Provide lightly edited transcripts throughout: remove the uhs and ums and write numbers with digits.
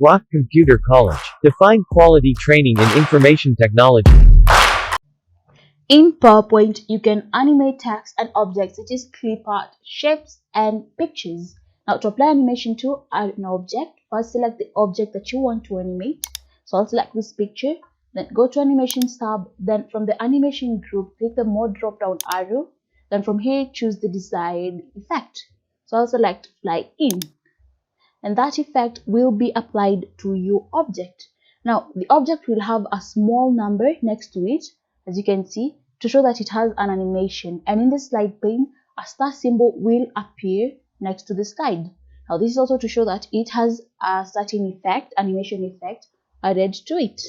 Rock Computer College. Define quality training in information technology. In PowerPoint, you can animate text and objects such as clip art, shapes, and pictures. Now, to apply animation to an object, first select the object that you want to animate. So I'll select this picture, then go to Animations tab, then from the Animation group, click the More drop-down arrow, then from here, choose the desired effect. So I'll select Fly In, and that effect will be applied to your object. Now, the object will have a small number next to it, as you can see, to show that it has an animation, and in the slide pane a star symbol will appear next to the slide. Now this is also to show that it has a certain effect, animation effect, added to it.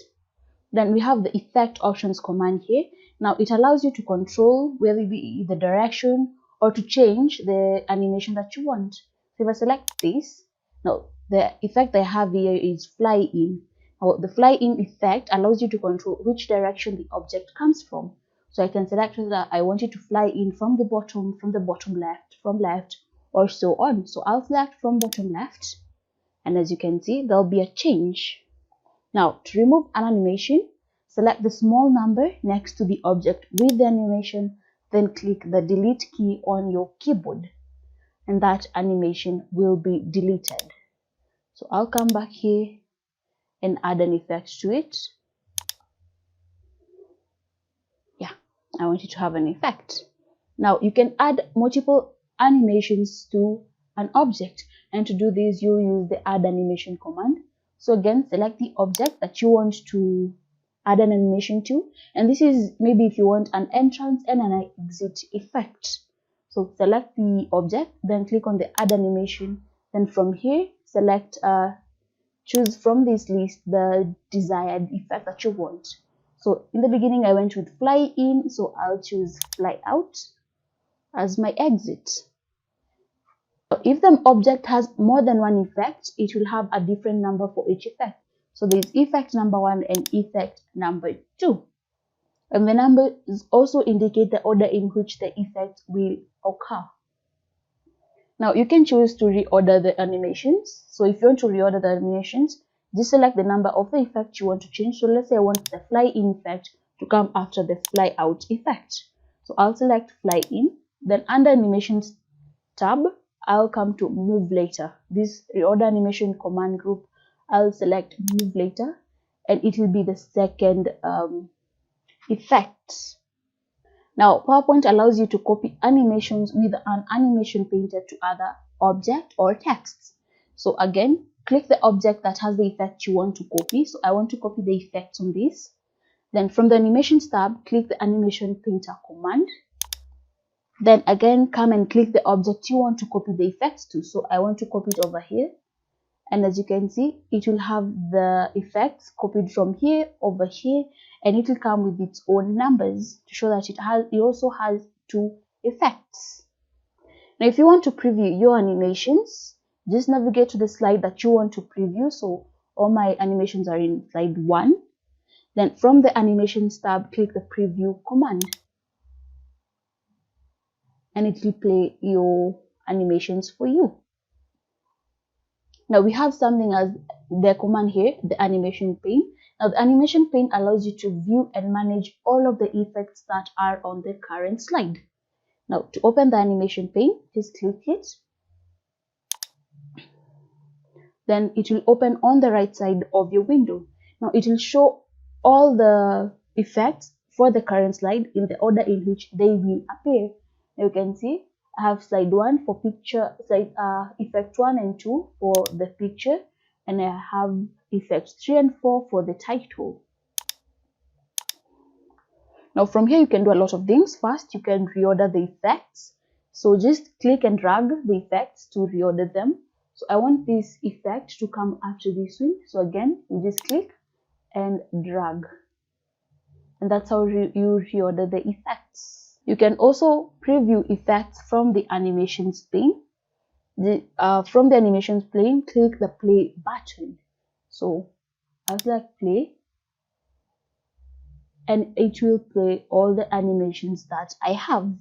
Then we have the effect options command here. Now it allows you to control whether it be the direction or to change the animation that you want. So if I select this, now the effect I have here is fly in. Now, the fly in effect allows you to control which direction the object comes from. So I can select whether I want it to fly in from the bottom left, from left, or so on. So I'll select from bottom left, and as you can see, there'll be a change. Now, to remove an animation, select the small number next to the object with the animation, then click the delete key on your keyboard, and that animation will be deleted. So I'll come back here and add an effect to it. Yeah, I want it to have an effect. Now you can add multiple animations to an object, and to do this you use the add animation command. So again, select the object that you want to add an animation to, and this is maybe if you want an entrance and an exit effect. So select the object, then click on the add animation, then from here select choose from this list the desired effect that you want. So in the beginning I went with fly in, so I'll choose fly out as my exit. If the object has more than one effect, it will have a different number for each effect. So there's effect number 1 and effect number 2. And the numbers also indicate the order in which the effect will occur. Now you can choose to reorder the animations. So if you want to reorder the animations, just select the number of the effect you want to change. So let's say I want the fly in effect to come after the fly out effect. So I'll select fly in, then under animations tab, I'll come to move later. This reorder animation command group, I'll select move later, and it will be the second effect. Now, PowerPoint allows you to copy animations with an animation painter to other object or texts. So again, click the object that has the effect you want to copy. So I want to copy the effects on this. Then from the animations tab, click the animation painter command. Then again, come and click the object you want to copy the effects to. So I want to copy it over here. And as you can see, it will have the effects copied from here over here, and it will come with its own numbers to show that it also has 2 effects. Now if you want to preview your animations, just navigate to the slide that you want to preview. So all my animations are in slide 1. Then from the animations tab, click the preview command, and it will play your animations for you. Now we have something as the command here, the animation pane. Now the animation pane allows you to view and manage all of the effects that are on the current slide. Now to open the animation pane, just click it. Then it will open on the right side of your window. Now it will show all the effects for the current slide in the order in which they will appear. Now you can see I have slide 1 for picture, slide effect 1 and 2 for the picture, and I have effects 3 and 4 for the title. Now from here you can do a lot of things. First, you can reorder the effects. So just click and drag the effects to reorder them. So I want this effect to come after this one. So again, you just click and drag, and that's how you reorder the effects. You can also preview effects from the animations pane. From the animations pane, click the play button. So I'll select play, and it will play all the animations that I have.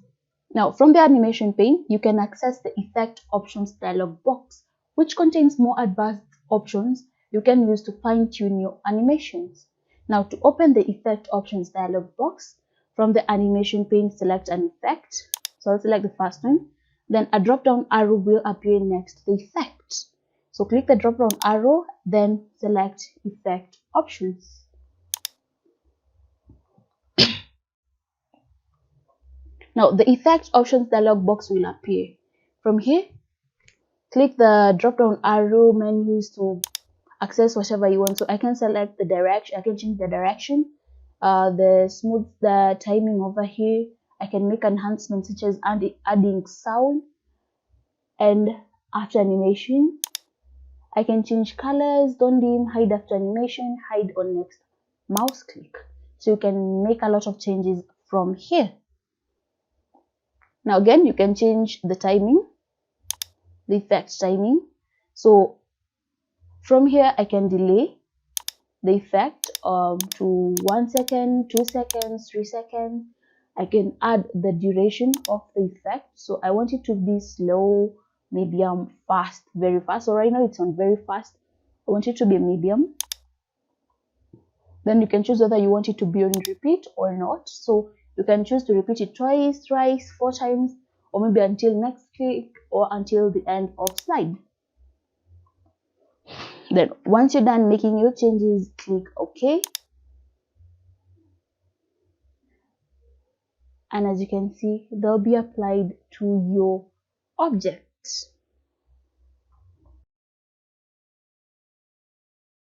Now from the animation pane, you can access the effect options dialog box, which contains more advanced options you can use to fine-tune your animations. Now, to open the effect options dialog box, from the animation pane, select an effect. So I'll select the first one. Then a drop-down arrow will appear next to the effect. So click the drop-down arrow, then select effect options. Now the effect options dialog box will appear. From here, click the drop-down arrow menus to access whatever you want. So I can select the direction, I can change the direction, the timing over here. I can make enhancements such as adding sound, and after animation I can change colors, don't dim, hide after animation, hide on next mouse click. So you can make a lot of changes from here. Now again, you can change the timing, the effect timing. So from here I can delay the effect to 1 second, 2 seconds, 3 seconds. I can add the duration of the effect. So I want it to be slow, medium, fast, very fast. So right now it's on very fast. I want it to be medium. Then you can choose whether you want it to be on repeat or not. So you can choose to repeat it twice, thrice, 4 times, or maybe until next click or until the end of slide. Then once you're done making your changes, click OK. And as you can see, they'll be applied to your objects.